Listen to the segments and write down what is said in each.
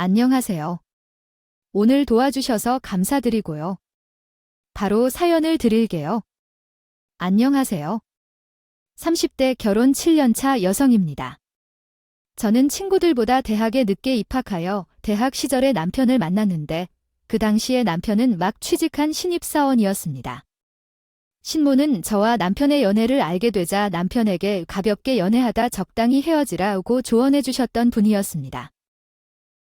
안녕하세요. 오늘 도와주셔서 감사드리고요. 바로 사연을 드릴게요. 안녕하세요. 30대 결혼 7년차 여성입니다. 저는 친구들보다 대학에 늦게 입학하여 대학 시절에 남편을 만났는데 그 당시에 남편은 막 취직한 신입사원이었습니다. 신모는 저와 남편의 연애를 알게 되자 남편에게 가볍게 연애하다 적당히 헤어지라고 조언해 주셨던 분이었습니다.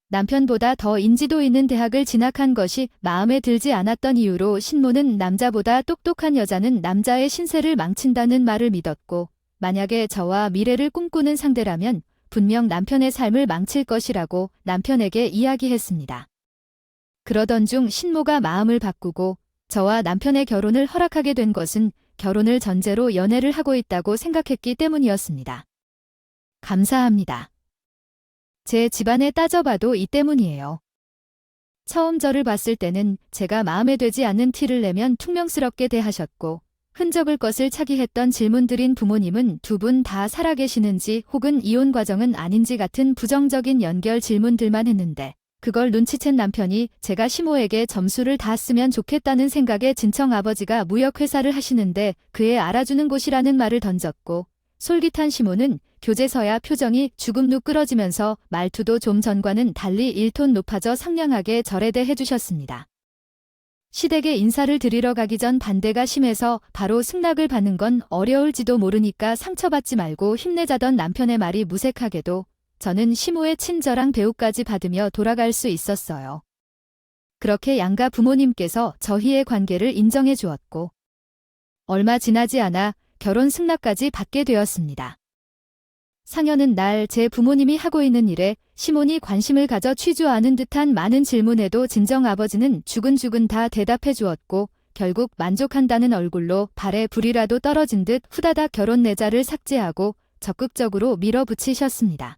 남편보다 더 인지도 있는 대학을 진학한 것이 마음에 들지 않았던 이유로 신모는 남자보다 똑똑한 여자는 남자의 신세를 망친다는 말을 믿었고 만약에 저와 미래를 꿈꾸는 상대라면 분명 남편의 삶을 망칠 것이라고 남편에게 이야기했습니다. 그러던 중 신모가 마음을 바꾸고 저와 남편의 결혼을 허락하게 된 것은 결혼을 전제로 연애를 하고 있다고 생각했기 때문이었습니다. 감사합니다. 제 집안에 따져봐도 이 때문이에요. 처음 저를 봤을 때는 제가 마음에 들지 않는 티를 내면 퉁명스럽게 대하셨고 흔적을 것을 차기했던 질문들인 부모님은 두 분 다 살아계시는지 혹은 이혼 과정은 아닌지 같은 부정적인 연결 질문들만 했는데 그걸 눈치챈 남편이 제가 시모에게 점수를 다 쓰면 좋겠다는 생각에 친정아버지가 무역회사를 하시는데 그애 알아주는 곳이라는 말을 던졌고 솔깃한 시모는 교재서야 표정이 주금도 끌어지면서 말투도 좀 전과는 달리 1톤 높아져 상냥하게 절에 대해 주셨습니다. 시댁에 인사를 드리러 가기 전 반대가 심해서 바로 승낙을 받는 건 어려울지도 모르니까 상처받지 말고 힘내자던 남편의 말이 무색하게도 저는 시모의 친절한 배우까지 받으며 돌아갈 수 있었어요. 그렇게 양가 부모님께서 저희의 관계를 인정해 주었고 얼마 지나지 않아 결혼 승낙까지 받게 되었습니다. 상여는 날 제 부모님이 하고 있는 일에 시몬이 관심을 가져 취조하는 듯한 많은 질문에도 친정아버지는 주근주근 다 대답해 주었고 결국 만족한다는 얼굴로 발에 불이라도 떨어진 듯 후다닥 결혼 내자를 삭제하고 적극적으로 밀어붙이셨습니다.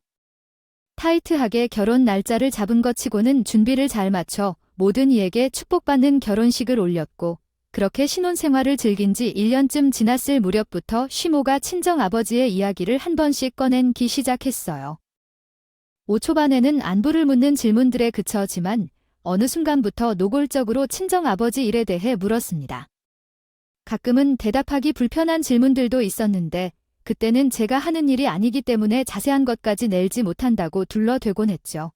타이트하게 결혼 날짜를 잡은 것 치고는 준비를 잘 맞춰 모든 이에게 축복받는 결혼식을 올렸고 그렇게 신혼생활을 즐긴 지 1년쯤 지났을 무렵부터 시모가 친정아버지의 이야기를 한 번씩 꺼내기 시작했어요. 5초반에는 안부를 묻는 질문들에 그쳐지만 어느 순간부터 노골적으로 친정아버지 일에 대해 물었습니다. 가끔은 대답하기 불편한 질문들도 있었는데 그때는 제가 하는 일이 아니기 때문에 자세한 것까지 낼지 못한다고 둘러대곤 했죠.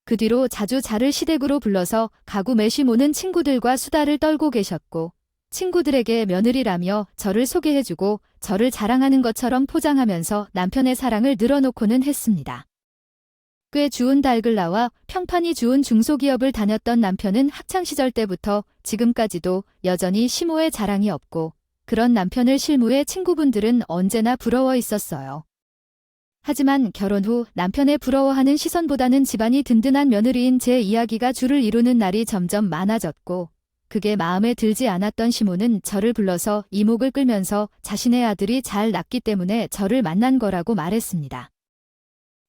그 뒤로 자주 자를 시댁으로 불러서 가구 매시 모는 친구들과 수다를 떨고 계셨고 친구들에게 며느리라며 저를 소개해주고 저를 자랑하는 것처럼 포장하면서 남편의 사랑을 늘어놓고는 했습니다. 꽤 주운 닭을 낳아 평판이 좋은 중소기업을 다녔던 남편은 학창시절 때부터 지금까지도 여전히 시모의 자랑이 없고 그런 남편을 실무의 친구분들은 언제나 부러워 있었어요. 하지만 결혼 후 남편의 부러워하는 시선보다는 집안이 든든한 며느리인 제 이야기가 줄을 이루는 날이 점점 많아졌고 그게 마음에 들지 않았던 시모는 저를 불러서 이목을 끌면서 자신의 아들이 잘 낳기 때문에 저를 만난 거라고 말했습니다.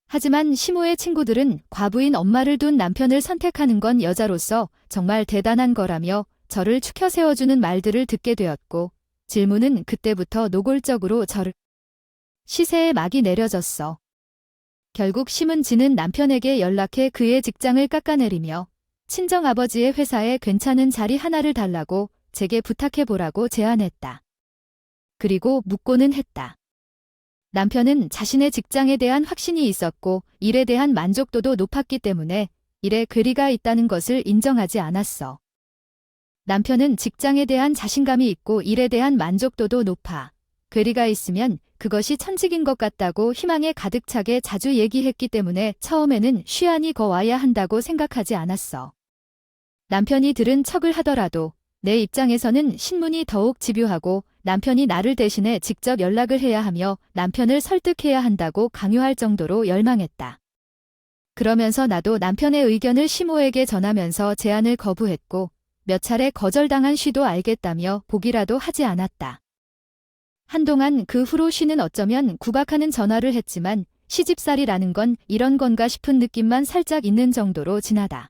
하지만 시모의 친구들은 과부인 엄마를 둔 남편을 선택하는 건 여자로서 정말 대단한 거라며 저를 추켜 세워주는 말들을 듣게 되었고 질문은 그때부터 노골적으로 저를 시세에 막이 내려졌어. 결국 심은지는 남편에게 연락해 그의 직장을 깎아내리며 친정아버지의 회사에 괜찮은 자리 하나를 달라고 제게 부탁해보라고 제안했다. 그리고 묻고는 했다. 남편은 자신의 직장에 대한 확신이 있었고 일에 대한 만족도도 높았기 때문에 일에 괴리가 있다는 것을 인정하지 않았어. 남편은 직장에 대한 자신감이 있고 일에 대한 만족도도 높아. 괴리가 있으면 그것이 천직인 것 같다고 희망에 가득 차게 자주 얘기했기 때문에 처음에는 쉬안이 거와야 한다고 생각하지 않았어. 남편이 들은 척을 하더라도 내 입장에서는 신문이 더욱 집요하고 남편이 나를 대신해 직접 연락을 해야 하며 남편을 설득해야 한다고 강요할 정도로 열망했다. 그러면서 나도 남편의 의견을 시모에게 전하면서 제안을 거부했고 몇 차례 거절당한 쉬도 알겠다며 보기라도 하지 않았다. 한동안 그 후로 쉬는 어쩌면 구박하는 전화를 했지만 시집살이라는 건 이런 건가 싶은 느낌만 살짝 있는 정도로 지나다.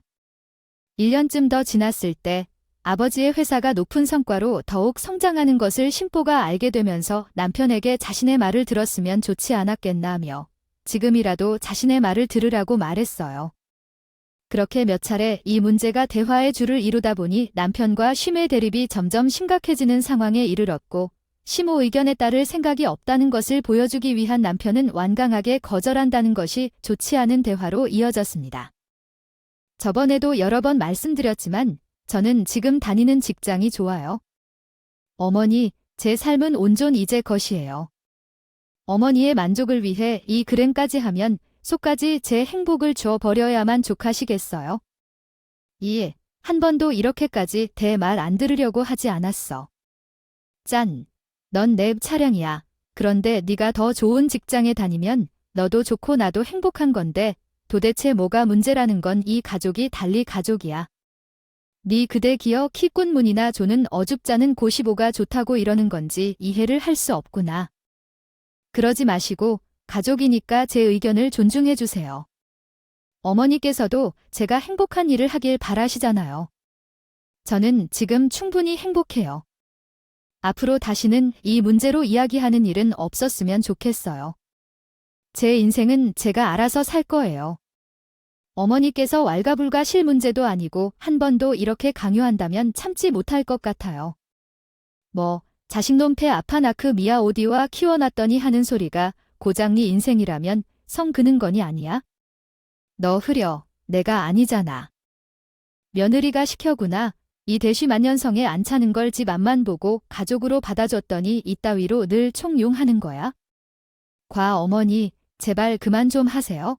1년쯤 더 지났을 때 아버지의 회사가 높은 성과로 더욱 성장하는 것을 신보가 알게 되면서 남편에게 자신의 말을 들었으면 좋지 않았겠나 하며 지금이라도 자신의 말을 들으라고 말했어요. 그렇게 몇 차례 이 문제가 대화의 줄을 이루다 보니 남편과 쉼의 대립이 점점 심각해지는 상황에 이르렀고 시모 의견에 따를 생각이 없다는 것을 보여주기 위한 남편은 완강하게 거절한다는 것이 좋지 않은 대화로 이어졌습니다. 저번에도 여러 번 말씀드렸지만 저는 지금 다니는 직장이 좋아요. 어머니, 제 삶은 온전 이제 것이에요. 어머니의 만족을 위해 이 글행까지 하면 속까지 제 행복을 줘 버려야만 족하시겠어요? 한 번도 이렇게까지 대 말 안 들으려고 하지 않았어. 짠. 넌 내 차량이야. 그런데 네가 더 좋은 직장에 다니면 너도 좋고 나도 행복한 건데 도대체 뭐가 문제라는 건 이 가족이 달리 가족이야. 네 그대 기어 키꾼문이나 조는 어줍잖은 고시보가 좋다고 이러는 건지 이해를 할 수 없구나. 그러지 마시고 가족이니까 제 의견을 존중해 주세요. 어머니께서도 제가 행복한 일을 하길 바라시잖아요. 저는 지금 충분히 행복해요. 앞으로 다시는 이 문제로 이야기하는 일은 없었으면 좋겠어요. 제 인생은 제가 알아서 살 거예요. 어머니께서 왈가불가 문제도 아니고 한 번도 이렇게 강요한다면 참지 못할 것 같아요. 자식놈 패 아파나크 미아 오디와 키워놨더니 하는 소리가 고작 네 인생이라면 성 그는 거니 아니야? 너 흐려. 내가 아니잖아. 며느리가 시켜구나. 이 대쉬만년성에 안 차는 걸 집 앞만 보고 가족으로 받아줬더니 이따위로 늘 총용하는 거야? 어머니, 제발 그만 좀 하세요.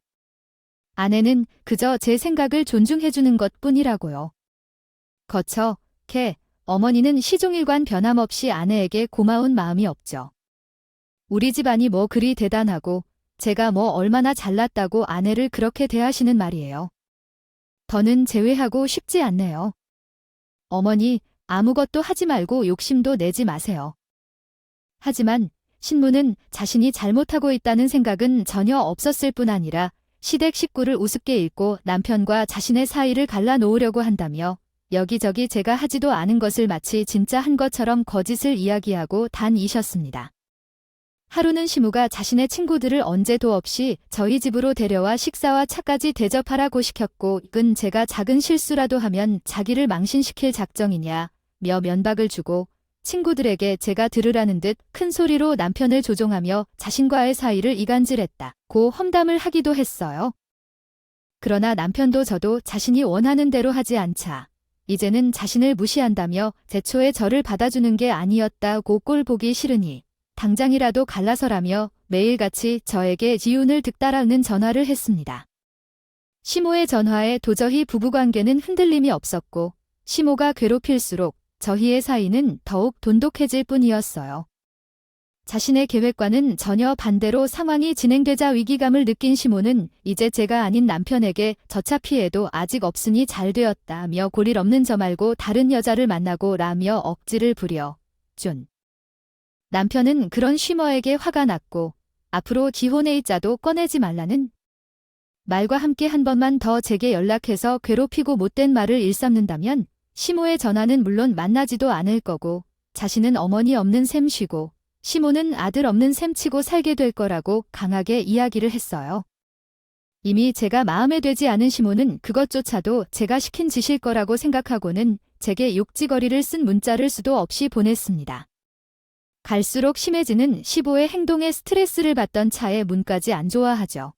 아내는 그저 제 생각을 존중해주는 것뿐이라고요. 어머니는 시종일관 변함없이 아내에게 고마운 마음이 없죠. 우리 집안이 뭐 그리 대단하고 제가 뭐 얼마나 잘났다고 아내를 그렇게 대하시는 말이에요. 더는 제외하고 싶지 않네요. 어머니, 아무것도 하지 말고 욕심도 내지 마세요. 하지만 신무는 자신이 잘못하고 있다는 생각은 전혀 없었을 뿐 아니라 시댁 식구를 우습게 읽고 남편과 자신의 사이를 갈라놓으려고 한다며 여기저기 제가 하지도 않은 것을 마치 진짜 한 것처럼 거짓을 이야기하고 다니셨습니다. 하루는 시무가 자신의 친구들을 언제도 없이 저희 집으로 데려와 식사와 차까지 대접하라고 시켰고 이건 제가 작은 실수라도 하면 자기를 망신시킬 작정이냐 며 면박을 주고 친구들에게 제가 들으라는 듯 큰 소리로 남편을 조종하며 자신과의 사이를 이간질했다고 험담을 하기도 했어요. 그러나 남편도 저도 자신이 원하는 대로 하지 않자 이제는 자신을 무시한다며 제초에 저를 받아주는 게 아니었다고 꼴 보기 싫으니 당장이라도 갈라서라며 매일같이 저에게 기운을 득달아오는 전화를 했습니다. 시모의 전화에 도저히 부부관계는 흔들림이 없었고 시모가 괴롭힐수록 저희의 사이는 더욱 돈독해질 뿐이었어요. 자신의 계획과는 전혀 반대로 상황이 진행되자 위기감을 느낀 시모는 이제 제가 아닌 남편에게 저차 피해도 아직 없으니 잘 되었다며 고릴 없는 저 말고 다른 여자를 만나고 라며 억지를 부려 준. 남편은 그런 쉬머에게 화가 났고 앞으로 기혼의자도 꺼내지 말라는 말과 함께 한 번만 더 제게 연락해서 괴롭히고 못된 말을 일삼는다면 시모의 전화는 물론 만나지도 않을 거고 자신은 어머니 없는 셈 쉬고 시모는 아들 없는 셈 치고 살게 될 거라고 강하게 이야기를 했어요. 이미 제가 마음에 되지 않은 시모는 그것조차도 제가 시킨 짓일 거라고 생각하고는 제게 욕지거리를 쓴 문자를 수도 없이 보냈습니다. 갈수록 심해지는 시보의 행동에 스트레스를 받던 차에 문까지 안 좋아하죠.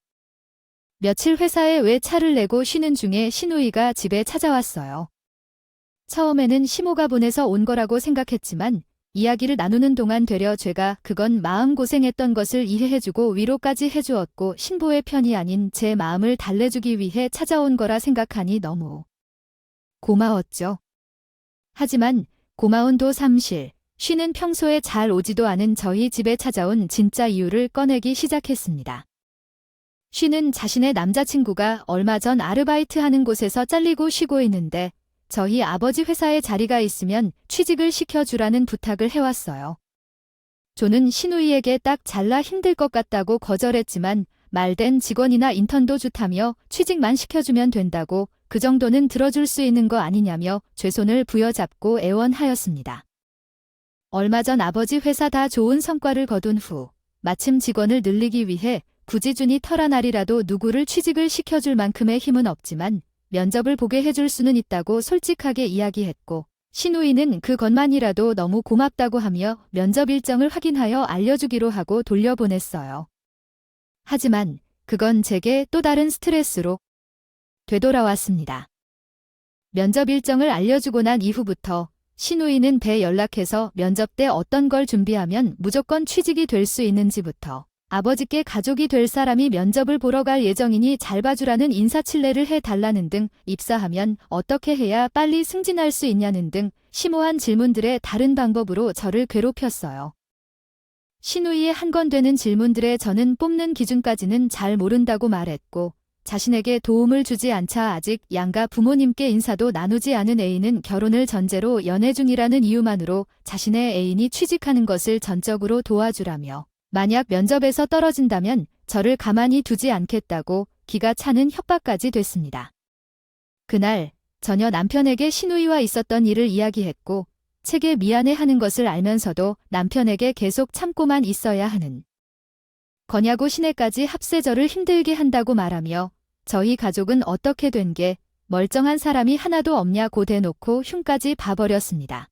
며칠 회사에 왜 차를 내고 쉬는 중에 시누이가 집에 찾아왔어요. 처음에는 시모가 보내서 온 거라고 생각했지만 이야기를 나누는 동안 되려 죄가 그건 마음고생했던 것을 이해해주고 위로까지 해주었고 신보의 편이 아닌 제 마음을 달래주기 위해 찾아온 거라 생각하니 너무 고마웠죠. 하지만 고마운 도 삼실, 쉬는 평소에 잘 오지도 않은 저희 집에 찾아온 진짜 이유를 꺼내기 시작했습니다. 쉬는 자신의 남자친구가 얼마 전 아르바이트하는 곳에서 잘리고 쉬고 있는데 저희 아버지 회사에 자리가 있으면 취직을 시켜주라는 부탁을 해왔어요. 조는 시누이에게 딱 잘라 힘들 것 같다고 거절했지만 말된 직원이나 인턴도 좋다며 취직만 시켜주면 된다고 그 정도는 들어줄 수 있는 거 아니냐며 죄손을 부여잡고 애원하였습니다. 얼마 전 아버지 회사 다 좋은 성과를 거둔 후 마침 직원을 늘리기 위해 굳이 준이 터라날이라도 누구를 취직을 시켜줄 만큼의 힘은 없지만 면접을 보게 해줄 수는 있다고 솔직하게 이야기했고, 신우이는 그것만이라도 너무 고맙다고 하며 면접 일정을 확인하여 알려주기로 하고 돌려보냈어요. 하지만 그건 제게 또 다른 스트레스로 되돌아왔습니다. 면접 일정을 알려주고 난 이후부터 신우이는 배 연락해서 면접 때 어떤 걸 준비하면 무조건 취직이 될 수 있는지부터 아버지께 가족이 될 사람이 면접을 보러 갈 예정이니 잘 봐주라는 인사칠레를 해달라는 등 입사하면 어떻게 해야 빨리 승진할 수 있냐는 등 심오한 질문들의 다른 방법으로 저를 괴롭혔어요. 신우이의 한건되는 질문들에 저는 뽑는 기준까지는 잘 모른다고 말했고 자신에게 도움을 주지 않자 아직 양가 부모님께 인사도 나누지 않은 애인은 결혼을 전제로 연애 중이라는 이유만으로 자신의 애인이 취직하는 것을 전적으로 도와주라며 만약 면접에서 떨어진다면 저를 가만히 두지 않겠다고 기가 차는 협박까지 됐습니다. 그날 전혀 남편에게 신우이와 있었던 일을 이야기했고 책에 미안해하는 것을 알면서도 남편에게 계속 참고만 있어야 하는 거냐고 시내까지 합세 저를 힘들게 한다고 말하며 저희 가족은 어떻게 된 게 멀쩡한 사람이 하나도 없냐고 대놓고 흉까지 봐버렸습니다.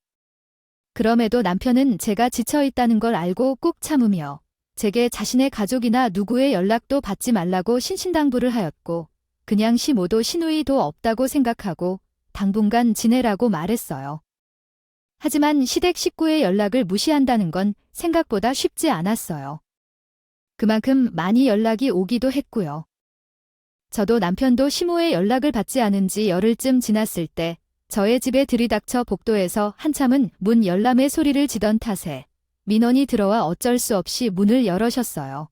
그럼에도 남편은 제가 지쳐있다는 걸 알고 꾹 참으며 제게 자신의 가족이나 누구의 연락도 받지 말라고 신신당부를 하였고 그냥 시모도 시누이도 없다고 생각하고 당분간 지내라고 말했어요. 하지만 시댁 식구의 연락을 무시한다는 건 생각보다 쉽지 않았어요. 그만큼 많이 연락이 오기도 했고요. 저도 남편도 시모의 연락을 받지 않은 지 열흘쯤 지났을 때 저의 집에 들이닥쳐 복도에서 한참은 문 열람의 소리를 지던 탓에 민원이 들어와 어쩔 수 없이 문을 열으셨어요.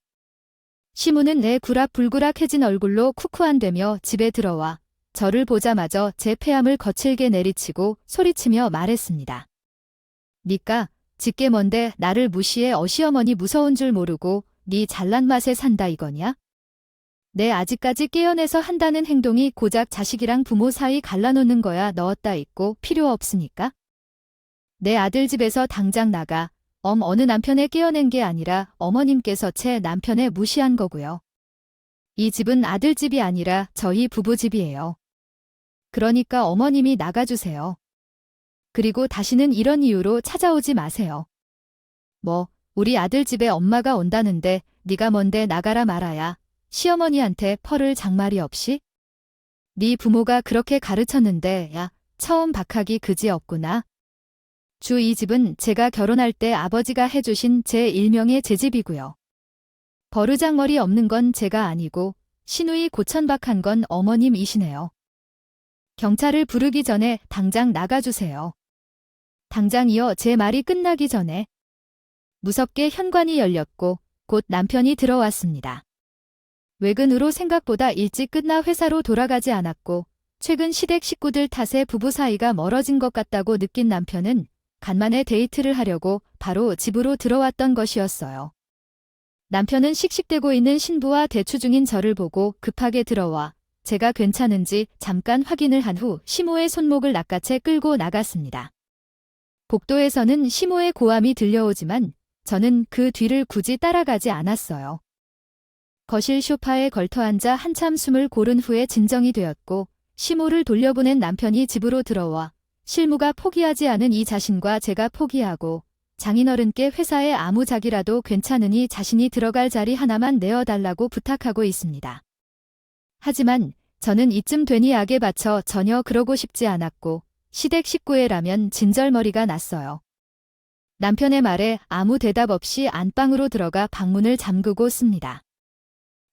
시모는 내 구락불구락해진 얼굴로 쿠쿠한대며 집에 들어와 저를 보자마자 제 폐암을 거칠게 내리치고 소리치며 말했습니다. 니까 짙게 뭔데 나를 무시해 어시어머니 무서운 줄 모르고 니 잘난 맛에 산다 이거냐? 내 아직까지 깨어내서 한다는 행동이 고작 자식이랑 부모 사이 갈라놓는 거야 넣었다 있고 필요 없으니까? 내 아들 집에서 당장 나가. 어느 남편에 깨어낸 게 아니라 어머님께서 제 남편에 무시한 거고요. 이 집은 아들 집이 아니라 저희 부부 집이에요. 그러니까 어머님이 나가주세요. 그리고 다시는 이런 이유로 찾아오지 마세요. 우리 아들 집에 엄마가 온다는데 네가 뭔데 나가라 말아야 시어머니한테 펄을 장말이 없이? 네 부모가 그렇게 가르쳤는데 야 처음 박하기 그지없구나. 이 집은 제가 결혼할 때 아버지가 해주신 제 일명의 제 집이고요. 버르장머리 없는 건 제가 아니고 시누이 고천박한 건 어머님이시네요. 경찰을 부르기 전에 당장 나가주세요. 당장이요 제 말이 끝나기 전에. 무섭게 현관이 열렸고 곧 남편이 들어왔습니다. 외근으로 생각보다 일찍 끝나 회사로 돌아가지 않았고 최근 시댁 식구들 탓에 부부 사이가 멀어진 것 같다고 느낀 남편은 간만에 데이트를 하려고 바로 집으로 들어왔던 것이었어요. 남편은 씩씩대고 있는 신부와 대추 중인 저를 보고 급하게 들어와 제가 괜찮은지 잠깐 확인을 한 후 시모의 손목을 낚아채 끌고 나갔습니다. 복도에서는 시모의 고함이 들려오지만 저는 그 뒤를 굳이 따라가지 않았어요. 거실 소파에 걸터앉아 한참 숨을 고른 후에 진정이 되었고 시모를 돌려보낸 남편이 집으로 들어와 실무가 포기하지 않은 이 자신과 제가 포기하고 장인어른께 회사에 아무작이라도 괜찮으니 자신이 들어갈 자리 하나만 내어달라고 부탁하고 있습니다. 하지만 저는 이쯤 되니 악에 받쳐 전혀 그러고 싶지 않았고 시댁 식구애라면 진절머리가 났어요. 남편의 말에 아무 대답 없이 안방으로 들어가 방문을 잠그고 씁니다.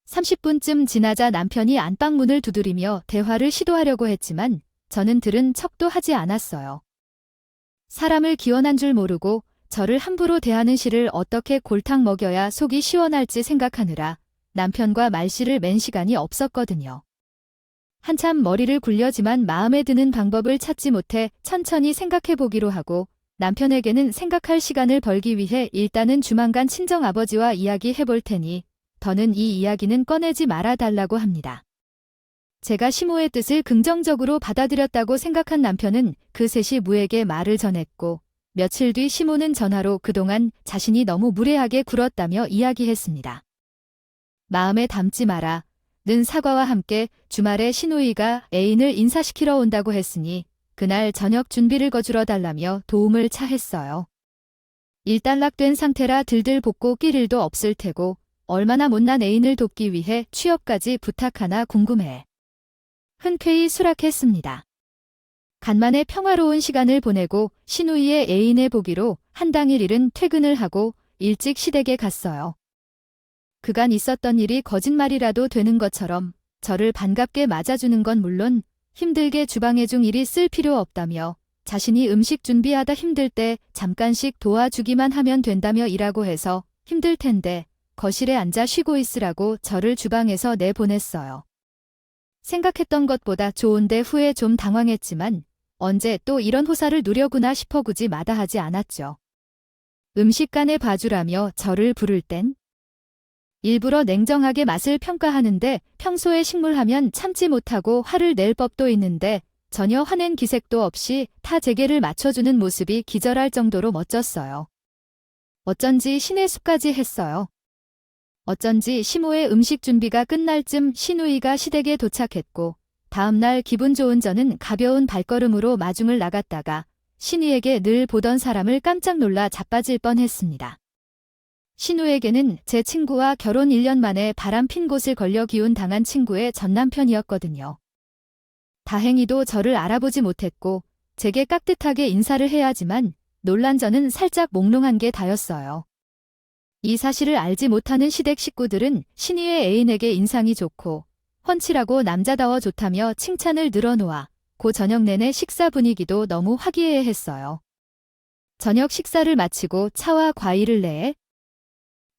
30분쯤 지나자 남편이 안방문을 두드리며 대화를 시도하려고 했지만 저는 들은 척도 하지 않았어요. 사람을 기원한 줄 모르고 저를 함부로 대하는 시를 어떻게 골탕 먹여야 속이 시원할지 생각하느라 남편과 말씨를 맨 시간이 없었거든요. 한참 머리를 굴려지만 마음에 드는 방법을 찾지 못해 천천히 생각해보기로 하고 남편에게는 생각할 시간을 벌기 위해 일단은 주만간 친정아버지와 이야기해볼 테니 더는 이 이야기는 꺼내지 말아달라고 합니다. 제가 시모의 뜻을 긍정적으로 받아들였다고 생각한 남편은 그 셋이 무에게 말을 전했고 며칠 뒤 시모는 전화로 그동안 자신이 너무 무례하게 굴었다며 이야기했습니다. 마음에 담지 마라. 사과와 함께 주말에 신우이가 애인을 인사시키러 온다고 했으니 그날 저녁 준비를 거주러 달라며 도움을 차했어요. 일단락된 상태라 들들 볶고 낄 일도 없을 테고 얼마나 못난 애인을 돕기 위해 취업까지 부탁하나 궁금해. 흔쾌히 수락했습니다. 간만에 평화로운 시간을 보내고 신우이의 애인의 보기로 한당일 일은 퇴근을 하고 일찍 시댁에 갔어요. 그간 있었던 일이 거짓말이라도 되는 것처럼 저를 반갑게 맞아주는 건 물론 힘들게 주방에 중 일이 쓸 필요 없다며 자신이 음식 준비하다 힘들 때 잠깐씩 도와주기만 하면 된다며 일하고 해서 힘들 텐데 거실에 앉아 쉬고 있으라고 저를 주방에서 내보냈어요. 생각했던 것보다 좋은데 후에 좀 당황했지만 언제 또 이런 호사를 누려구나 싶어 굳이 마다하지 않았죠. 음식간에 봐주라며 저를 부를 땐 일부러 냉정하게 맛을 평가하는데 평소에 식물하면 참지 못하고 화를 낼 법도 있는데 전혀 화낸 기색도 없이 타 재계를 맞춰주는 모습이 기절할 정도로 멋졌어요. 어쩐지 신의 숲까지 했어요. 어쩐지 시모의 음식 준비가 끝날 쯤 신우이가 시댁에 도착했고 다음날 기분 좋은 저는 가벼운 발걸음으로 마중을 나갔다가 신우에게 늘 보던 사람을 깜짝 놀라 자빠질 뻔했습니다. 신우에게는 제 친구와 결혼 1년 만에 바람핀 곳을 걸려 기운 당한 친구의 전남편이었거든요. 다행히도 저를 알아보지 못했고 제게 깍듯하게 인사를 해야지만 놀란 저는 살짝 몽롱한 게 다였어요. 이 사실을 알지 못하는 시댁 식구들은 신우의 애인에게 인상이 좋고 훤칠하고 남자다워 좋다며 칭찬을 늘어놓아 고 저녁 내내 식사 분위기도 너무 화기애애했어요. 저녁 식사를 마치고 차와 과일을 내에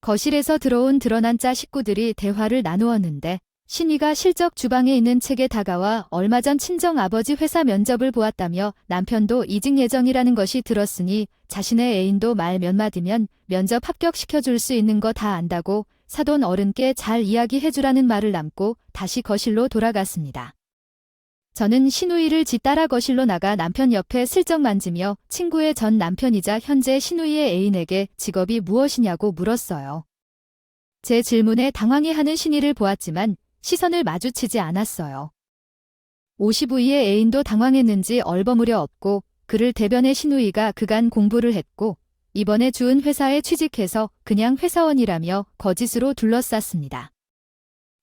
거실에서 들어온 드러난 짜 식구들이 대화를 나누었는데 신이가 실적 주방에 있는 책에 다가와 얼마 전 친정 아버지 회사 면접을 보았다며 남편도 이직 예정이라는 것이 들었으니 자신의 애인도 말 몇 마디면 면접 합격시켜줄 수 있는 거 다 안다고 사돈 어른께 잘 이야기해주라는 말을 남고 다시 거실로 돌아갔습니다. 저는 신우이를 뒤따라 거실로 나가 남편 옆에 슬쩍 만지며 친구의 전 남편이자 현재 신우이의 애인에게 직업이 무엇이냐고 물었어요. 제 질문에 당황해하는 신이를 보았지만 시선을 마주치지 않았어요. 55위의 애인도 당황했는지 얼버무려 없고 그를 대변해 신우이가 그간 공부를 했고 이번에 주은 회사에 취직해서 그냥 회사원이라며 거짓으로 둘러쌌습니다.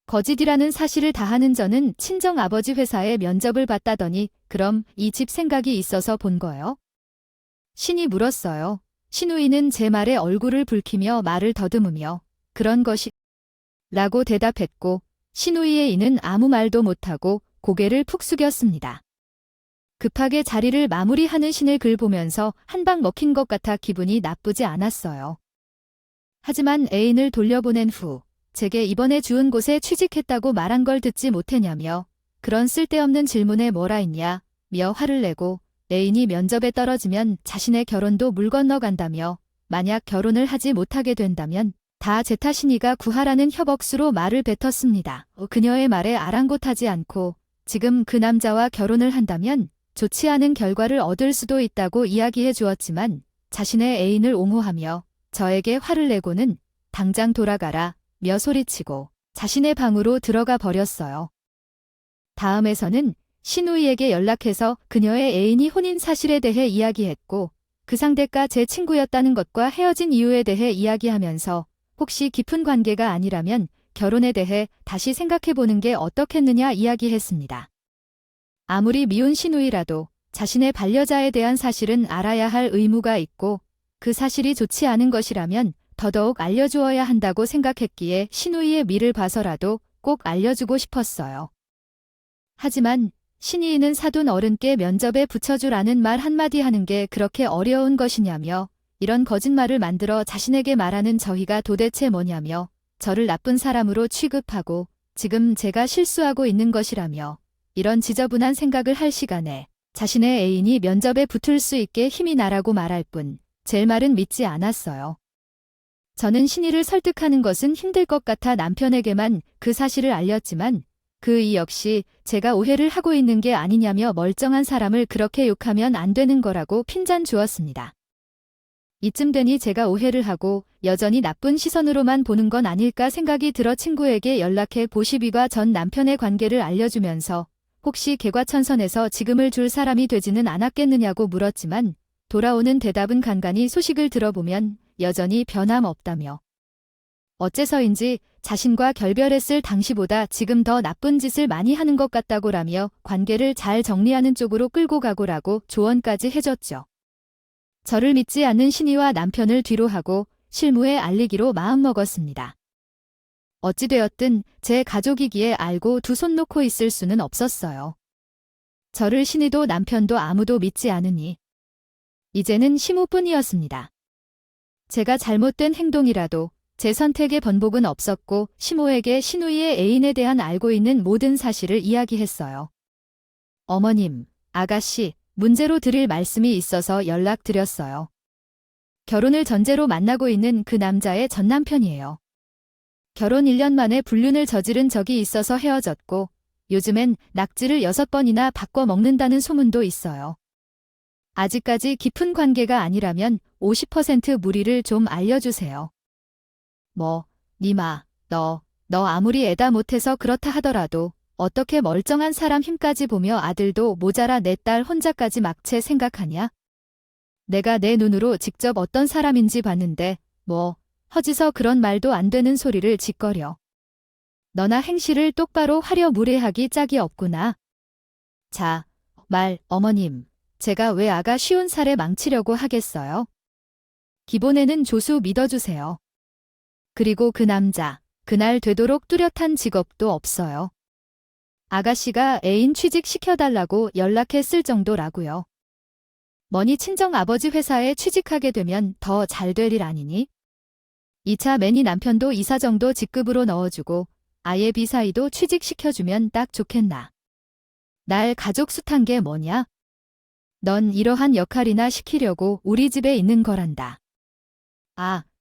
거짓이라는 사실을 다하는 저는 친정아버지 회사에 면접을 봤다더니 그럼 이 집 생각이 있어서 본 거요? 신이 물었어요. 신우이는 제 말에 얼굴을 붉히며 말을 더듬으며 그런 것이 라고 대답했고 신우이의 이는 아무 말도 못하고 고개를 푹 숙였습니다. 급하게 자리를 마무리하는 신을 글 보면서 한 방 먹힌 것 같아 기분이 나쁘지 않았어요. 하지만 애인을 돌려보낸 후 제게 이번에 주은 곳에 취직했다고 말한 걸 듣지 못했냐며 그런 쓸데없는 질문에 뭐라 있냐 며 화를 내고 애인이 면접에 떨어지면 자신의 결혼도 물 건너간다며 만약 결혼을 하지 못하게 된다면 다 제 탓이니까 구하라는 협억수로 말을 뱉었습니다. 그녀의 말에 아랑곳하지 않고 지금 그 남자와 결혼을 한다면 좋지 않은 결과를 얻을 수도 있다고 이야기해 주었지만 자신의 애인을 옹호하며 저에게 화를 내고는 당장 돌아가라 며 소리치고 자신의 방으로 들어가 버렸어요. 다음에서는 신우이에게 연락해서 그녀의 애인이 혼인 사실에 대해 이야기했고 그 상대가 제 친구였다는 것과 헤어진 이유에 대해 이야기하면서 혹시 깊은 관계가 아니라면 결혼에 대해 다시 생각해보는 게 어떻겠느냐 이야기했습니다. 아무리 미운 신우이라도 자신의 반려자에 대한 사실은 알아야 할 의무가 있고 그 사실이 좋지 않은 것이라면 더더욱 알려주어야 한다고 생각했기에 신우이의 미를 봐서라도 꼭 알려주고 싶었어요. 하지만 신우이는 사돈 어른께 면접에 붙여주라는 말 한마디 하는 게 그렇게 어려운 것이냐며 이런 거짓말을 만들어 자신에게 말하는 저희가 도대체 뭐냐며 저를 나쁜 사람으로 취급하고 지금 제가 실수하고 있는 것이라며 이런 지저분한 생각을 할 시간에 자신의 애인이 면접에 붙을 수 있게 힘이 나라고 말할 뿐 제 말은 믿지 않았어요. 저는 신이를 설득하는 것은 힘들 것 같아 남편에게만 그 사실을 알렸지만 그 이 역시 제가 오해를 하고 있는 게 아니냐며 멀쩡한 사람을 그렇게 욕하면 안 되는 거라고 핀잔 주었습니다. 이쯤 되니 제가 오해를 하고 여전히 나쁜 시선으로만 보는 건 아닐까 생각이 들어 친구에게 연락해 보시비와 전 남편의 관계를 알려주면서 혹시 개과천선해서 지금을 줄 사람이 되지는 않았겠느냐고 물었지만 돌아오는 대답은 간간히 소식을 들어보면 여전히 변함없다며 어째서인지 자신과 결별했을 당시보다 지금 더 나쁜 짓을 많이 하는 것 같다고라며 관계를 잘 정리하는 쪽으로 끌고 가고라고 조언까지 해줬죠. 저를 믿지 않는 신이와 남편을 뒤로 하고 실무에 알리기로 마음먹었습니다. 어찌되었든 제 가족이기에 알고 두 손 놓고 있을 수는 없었어요. 저를 신이도 남편도 아무도 믿지 않으니 이제는 시무뿐이었습니다. 제가 잘못된 행동이라도 제 선택의 번복은 없었고 시모에게 신우이의 애인에 대한 알고 있는 모든 사실을 이야기했어요. 어머님, 아가씨, 문제로 드릴 말씀이 있어서 연락드렸어요. 결혼을 전제로 만나고 있는 그 남자의 전남편이에요. 결혼 1년 만에 불륜을 저지른 적이 있어서 헤어졌고 요즘엔 낙지를 6번이나 바꿔 먹는다는 소문도 있어요. 아직까지 깊은 관계가 아니라면 50% 무리를 좀 알려주세요. 니마, 너 아무리 애다 못해서 그렇다 하더라도 어떻게 멀쩡한 사람 힘까지 보며 아들도 모자라 내 딸 혼자까지 막채 생각하냐? 내가 내 눈으로 직접 어떤 사람인지 봤는데 허지서 그런 말도 안 되는 소리를 짓거려. 너나 행실을 똑바로 하려 무례하기 짝이 없구나. 자, 어머님, 제가 왜 아가 쉬운 살에 망치려고 하겠어요? 기본에는 조수 믿어주세요. 그리고 그 남자, 그날 되도록 뚜렷한 직업도 없어요. 아가씨가 애인 취직시켜달라고 연락했을 정도라고요. 머니 친정 아버지 회사에 취직하게 되면 더 잘 될 일 아니니? 2차 매니 남편도 이사 정도 직급으로 넣어주고 아예 비사이도 취직시켜주면 딱 좋겠나. 날 가족 숱한 게 뭐냐? 넌 이러한 역할이나 시키려고 우리 집에 있는 거란다.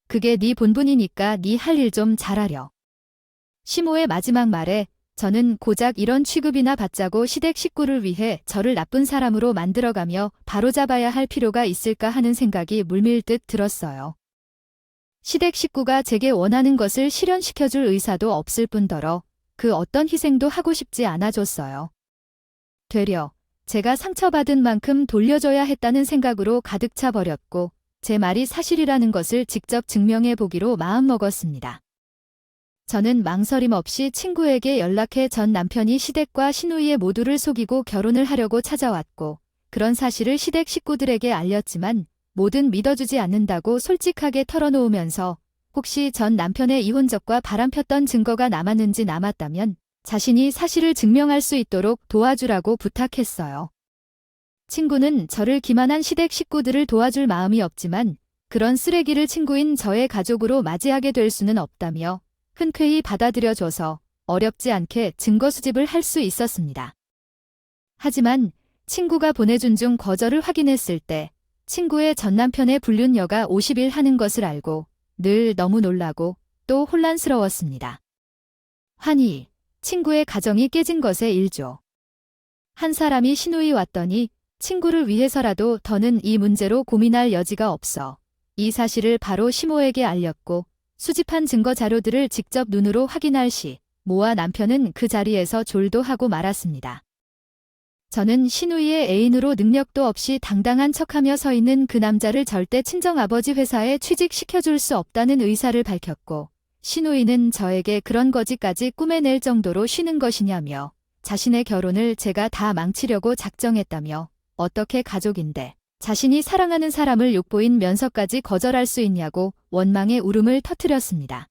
그게 네 본분이니까 네 할 일 좀 잘하려. 시모의 마지막 말에 저는 고작 이런 취급이나 받자고 시댁 식구를 위해 저를 나쁜 사람으로 만들어가며 바로잡아야 할 필요가 있을까 하는 생각이 물밀듯 들었어요. 시댁 식구가 제게 원하는 것을 실현시켜줄 의사도 없을 뿐더러 그 어떤 희생도 하고 싶지 않아줬어요. 되려 제가 상처받은 만큼 돌려줘야 했다는 생각으로 가득 차 버렸고 제 말이 사실이라는 것을 직접 증명해 보기로 마음먹었습니다. 저는 망설임 없이 친구에게 연락해 전 남편이 시댁과 시누이의 모두를 속이고 결혼을 하려고 찾아왔고 그런 사실을 시댁 식구들에게 알렸지만 뭐든 믿어주지 않는다고 솔직하게 털어놓으면서 혹시 전 남편의 이혼적과 바람폈던 증거가 남았는지 남았다면 자신이 사실을 증명할 수 있도록 도와주라고 부탁했어요. 친구는 저를 기만한 시댁 식구들을 도와줄 마음이 없지만 그런 쓰레기를 친구인 저의 가족으로 맞이하게 될 수는 없다며 흔쾌히 받아들여줘서 어렵지 않게 증거 수집을 할 수 있었습니다. 하지만 친구가 보내준 중 거절을 확인했을 때 친구의 전남편의 불륜녀가 50일 하는 것을 알고 늘 너무 놀라고 또 혼란스러웠습니다. 환희, 친구의 가정이 깨진 것의 일조. 한 사람이 시누이 왔더니 친구를 위해서라도 더는 이 문제로 고민할 여지가 없어 이 사실을 바로 시모에게 알렸고 수집한 증거 자료들을 직접 눈으로 확인할 시 모와 남편은 그 자리에서 졸도하고 말았습니다. 저는 시누이의 애인으로 능력도 없이 당당한 척하며 서 있는 그 남자를 절대 친정아버지 회사에 취직시켜줄 수 없다는 의사를 밝혔고 시누이는 저에게 그런 거지까지 꾸며낼 정도로 쉬는 것이냐며 자신의 결혼을 제가 다 망치려고 작정했다며 어떻게 가족인데 자신이 사랑하는 사람을 욕보인 면서까지 거절할 수 있냐고 원망의 울음을 터뜨렸습니다.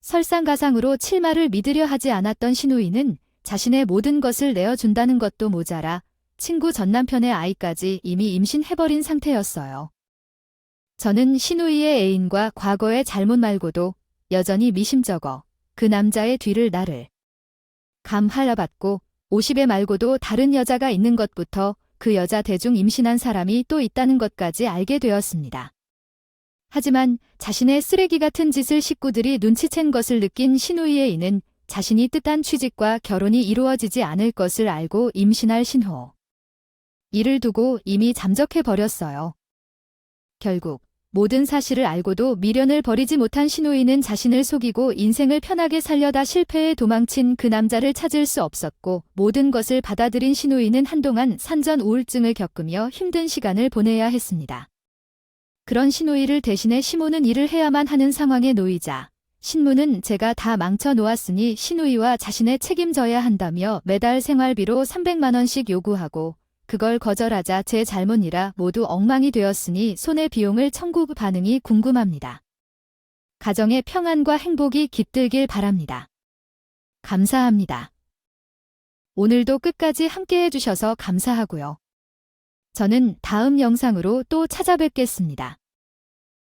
설상가상으로 칠마를 믿으려 하지 않았던 시누이는 자신의 모든 것을 내어준다는 것도 모자라 친구 전남편의 아이까지 이미 임신해버린 상태였어요. 저는 시누이의 애인과 과거의 잘못 말고도 여전히 미심쩍어 그 남자의 뒤를 나를 감할라받고 50에 말고도 다른 여자가 있는 것부터 그 여자 대중 임신한 사람이 또 있다는 것까지 알게 되었습니다. 하지만 자신의 쓰레기 같은 짓을 식구들이 눈치챈 것을 느낀 시누이의 이는 자신이 뜻한 취직과 결혼이 이루어지지 않을 것을 알고 임신할 신호. 이를 두고 이미 잠적해버렸어요. 결국 모든 사실을 알고도 미련을 버리지 못한 신우이는 자신을 속이고 인생을 편하게 살려다 실패에 도망친 그 남자를 찾을 수 없었고 모든 것을 받아들인 신우이는 한동안 산전 우울증을 겪으며 힘든 시간을 보내야 했습니다. 그런 신우이를 대신해 시모는 일을 해야만 하는 상황에 놓이자 신무는 제가 다 망쳐 놓았으니 신우이와 자신의 책임져야 한다며 매달 생활비로 300만 원씩 요구하고 그걸 거절하자 제 잘못이라 모두 엉망이 되었으니 손해 비용을 청구. 반응이 궁금합니다. 가정의 평안과 행복이 깃들길 바랍니다. 감사합니다. 오늘도 끝까지 함께 해주셔서 감사하고요. 저는 다음 영상으로 또 찾아뵙겠습니다.